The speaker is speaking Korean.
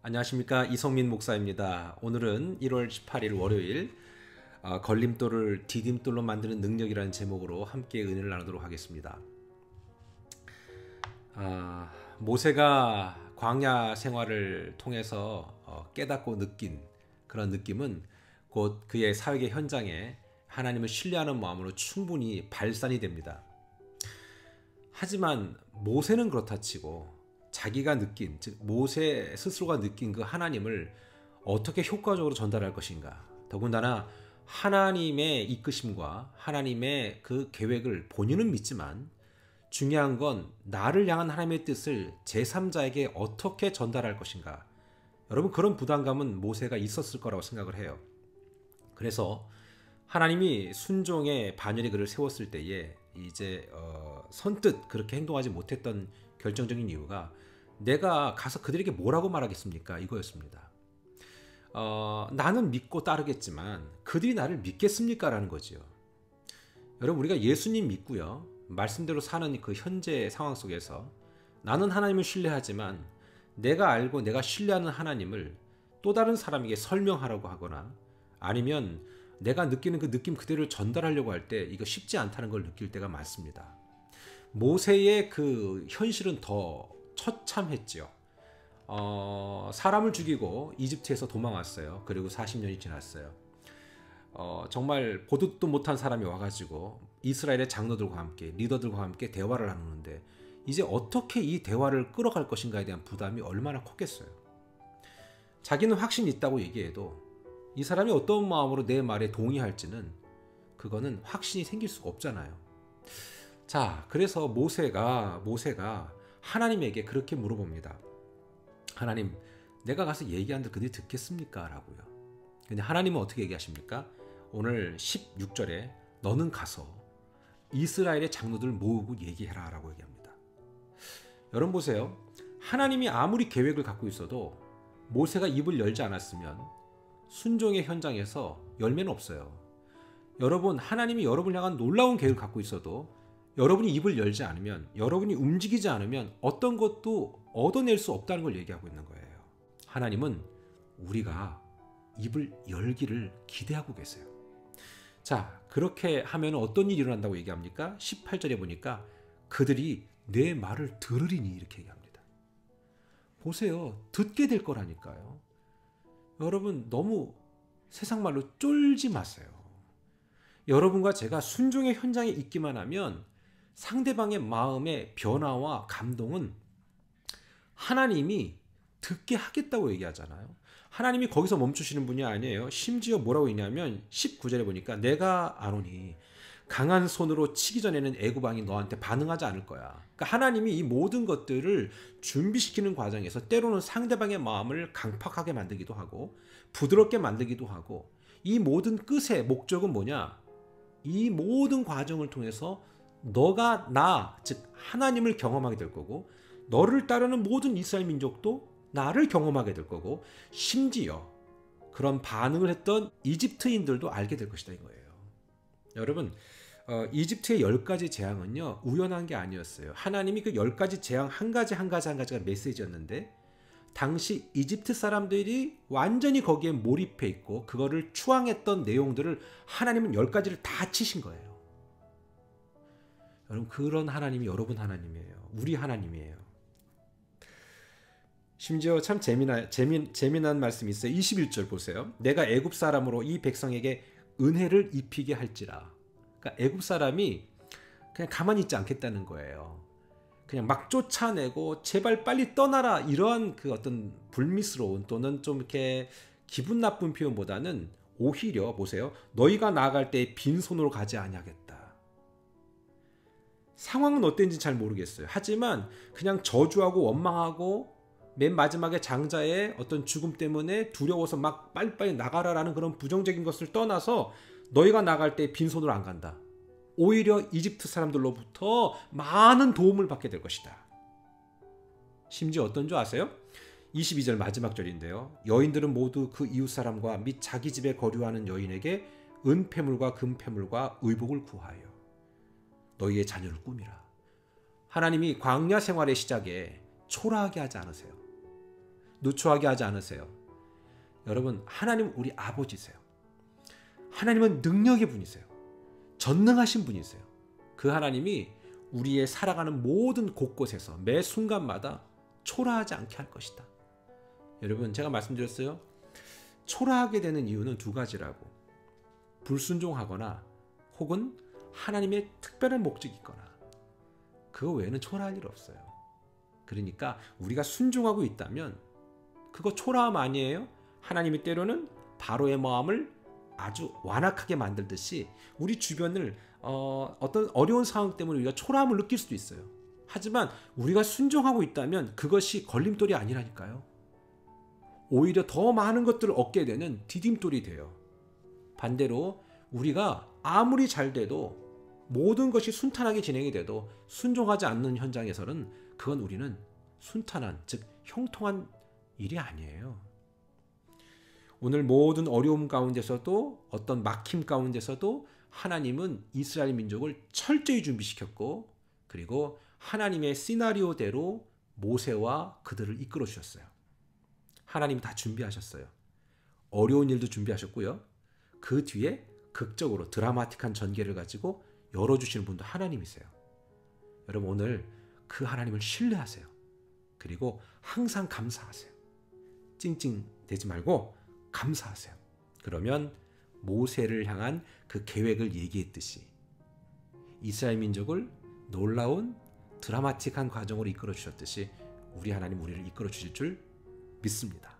안녕하십니까, 이성민 목사입니다. 오늘은 1월 18일 월요일 걸림돌을 디딤돌로 만드는 능력이라는 제목으로 함께 은혜를 나누도록 하겠습니다. 모세가 광야 생활을 통해서 깨닫고 느낀 그런 느낌은 곧 그의 사역의 현장에 하나님을 신뢰하는 마음으로 충분히 발산이 됩니다. 하지만 모세는 그렇다 치고 자기가 느낀, 즉 모세 스스로가 느낀 그 하나님을 어떻게 효과적으로 전달할 것인가, 더군다나 하나님의 이끄심과 하나님의 그 계획을 본인은 믿지만 중요한 건 나를 향한 하나님의 뜻을 제3자에게 어떻게 전달할 것인가. 여러분, 그런 부담감은 모세가 있었을 거라고 생각을 해요. 그래서 하나님이 순종의 반열에 그를 세웠을 때에 이제 선뜻 그렇게 행동하지 못했던 결정적인 이유가 내가 가서 그들에게 뭐라고 말하겠습니까? 이거였습니다. 나는 믿고 따르겠지만 그들이 나를 믿겠습니까? 라는 거지요. 여러분, 우리가 예수님 믿고요, 말씀대로 사는 그 현재 상황 속에서 나는 하나님을 신뢰하지만 내가 알고 내가 신뢰하는 하나님을 또 다른 사람에게 설명하라고 하거나 아니면 내가 느끼는 그 느낌 그대로 전달하려고 할 때 이거 쉽지 않다는 걸 느낄 때가 많습니다. 모세의 그 현실은 더 처참했죠. 사람을 죽이고 이집트에서 도망왔어요. 그리고 40년이 지났어요. 정말 보듯도 못한 사람이 와가지고 이스라엘의 장로들과 함께 리더들과 함께 대화를 나누는데 이제 어떻게 이 대화를 끌어갈 것인가에 대한 부담이 얼마나 컸겠어요. 자기는 확신이 있다고 얘기해도 이 사람이 어떤 마음으로 내 말에 동의할지는 그거는 확신이 생길 수가 없잖아요. 자, 그래서 모세가 하나님에게 그렇게 물어봅니다. 하나님, 내가 가서 얘기하는데 그들이 듣겠습니까? 라고요. 근데 하나님은 어떻게 얘기하십니까? 오늘 16절에 너는 가서 이스라엘의 장로들을 모으고 얘기해라 라고 얘기합니다. 여러분 보세요. 하나님이 아무리 계획을 갖고 있어도 모세가 입을 열지 않았으면 순종의 현장에서 열매는 없어요. 여러분, 하나님이 여러분을 향한 놀라운 계획을 갖고 있어도 여러분이 입을 열지 않으면, 여러분이 움직이지 않으면 어떤 것도 얻어낼 수 없다는 걸 얘기하고 있는 거예요. 하나님은 우리가 입을 열기를 기대하고 계세요. 자, 그렇게 하면 어떤 일이 일어난다고 얘기합니까? 18절에 보니까 그들이 내 말을 들으리니 이렇게 얘기합니다. 보세요. 듣게 될 거라니까요. 여러분, 너무 세상 말로 쫄지 마세요. 여러분과 제가 순종의 현장에 있기만 하면 상대방의 마음의 변화와 감동은 하나님이 듣게 하겠다고 얘기하잖아요. 하나님이 거기서 멈추시는 분이 아니에요. 심지어 뭐라고 했냐면 19절에 보니까 내가 아노니 강한 손으로 치기 전에는 애굽 왕이 너한테 반응하지 않을 거야. 그러니까 하나님이 이 모든 것들을 준비시키는 과정에서 때로는 상대방의 마음을 강팍하게 만들기도 하고 부드럽게 만들기도 하고, 이 모든 끝의 목적은 뭐냐? 이 모든 과정을 통해서 너가 즉 하나님을 경험하게 될 거고, 너를 따르는 모든 이스라엘 민족도 나를 경험하게 될 거고, 심지어 그런 반응을 했던 이집트인들도 알게 될 것이다 이거예요. 여러분, 이집트의 10가지 재앙은요 우연한 게 아니었어요. 하나님이 그 10가지 재앙 한 가지가 메시지였는데 당시 이집트 사람들이 완전히 거기에 몰입해 있고 그거를 추앙했던 내용들을 하나님은 10가지를 다 치신 거예요. 여러분, 그런 하나님이 여러분 하나님이에요. 우리 하나님이에요. 심지어 참 재미난 말씀이 있어요. 21절 보세요. 내가 애굽 사람으로 이 백성에게 은혜를 입히게 할지라. 그러니까 애굽 사람이 그냥 가만히 있지 않겠다는 거예요. 그냥 막 쫓아내고 제발 빨리 떠나라, 이러한 그 어떤 불미스러운 또는 좀 이렇게 기분 나쁜 표현보다는 오히려 보세요. 너희가 나아갈 때 빈손으로 가지 아니하겠다. 상황은 어땠는지 잘 모르겠어요. 하지만 그냥 저주하고 원망하고 맨 마지막에 장자의 어떤 죽음 때문에 두려워서 막 빨리빨리 나가라라는 그런 부정적인 것을 떠나서 너희가 나갈 때 빈손으로 안 간다. 오히려 이집트 사람들로부터 많은 도움을 받게 될 것이다. 심지어 어떤 줄 아세요? 22절 마지막 절인데요. 여인들은 모두 그 이웃 사람과 및 자기 집에 거류하는 여인에게 은폐물과 금폐물과 의복을 구하여 너희의 자녀를 꾸미라. 하나님이 광야 생활의 시작에 초라하게 하지 않으세요. 누추하게 하지 않으세요. 여러분, 하나님 우리 아버지세요. 하나님은 능력의 분이세요. 전능하신 분이세요. 그 하나님이 우리의 살아가는 모든 곳곳에서 매 순간마다 초라하지 않게 할 것이다. 여러분, 제가 말씀드렸어요. 초라하게 되는 이유는 두 가지라고. 불순종하거나 혹은 하나님의 특별한 목적이 있거나, 그거 외에는 초라할 일 없어요. 그러니까 우리가 순종하고 있다면 그거 초라함 아니에요? 하나님이 때로는 바로의 마음을 아주 완악하게 만들듯이 우리 주변을 어떤 어려운 상황 때문에 우리가 초라함을 느낄 수도 있어요. 하지만 우리가 순종하고 있다면 그것이 걸림돌이 아니라니까요. 오히려 더 많은 것들을 얻게 되는 디딤돌이 돼요. 반대로 우리가 아무리 잘 돼도 모든 것이 순탄하게 진행이 돼도 순종하지 않는 현장에서는 그건 우리는 순탄한, 즉 형통한 일이 아니에요. 오늘 모든 어려움 가운데서도 어떤 막힘 가운데서도 하나님은 이스라엘 민족을 철저히 준비시켰고, 그리고 하나님의 시나리오대로 모세와 그들을 이끌어 주셨어요. 하나님 다 준비하셨어요. 어려운 일도 준비하셨고요. 그 뒤에 극적으로 드라마틱한 전개를 가지고 열어주시는 분도 하나님이세요. 여러분, 오늘 그 하나님을 신뢰하세요. 그리고 항상 감사하세요. 찡찡대지 말고 감사하세요. 그러면 모세를 향한 그 계획을 얘기했듯이 이스라엘 민족을 놀라운 드라마틱한 과정으로 이끌어 주셨듯이 우리 하나님 우리를 이끌어 주실 줄 믿습니다.